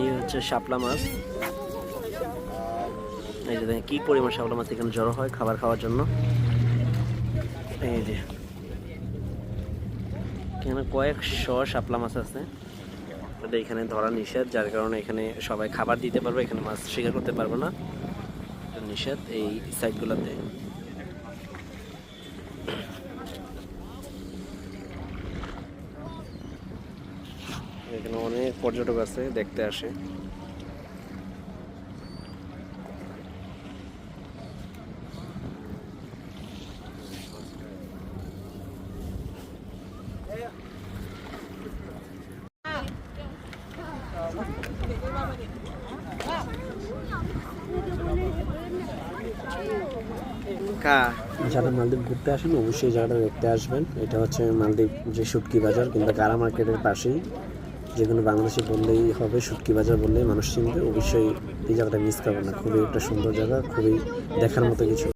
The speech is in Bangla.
এই হচ্ছে শাপলা মাছ। এই যে দেখেন কি পরিমাণ শাপলা মাছ এখানে জড়ো হয় খাবার খাওয়ার জন্য। এই যে এখানে কয়েকশো শাপলা মাছ আছে। এখানে ধরা নিষেধ, যার কারণে এখানে সবাই খাবার দিতে পারবে, এখানে মাছ শিকার করতে পারবে না, নিষেধ এই সাইটগুলোতে। এখানে অনেক পর্যটক আছে, দেখতে আসে। যারা মালদ্বীপ ঘুরতে আসেন অবশ্যই জায়গাটা দেখতে আসবেন। এটা হচ্ছে মালদ্বীপ যে শুটকি বাজার কিংবা গারা মার্কেটের পাশেই। যে কোনো বাংলাদেশি বললেই হবে, শুটকি বাজার বললেই মানুষ চিনবে। অবশ্যই এই জায়গাটা মিস করবেন না, খুবই একটা সুন্দর জায়গা, খুবই দেখার মতো কিছু।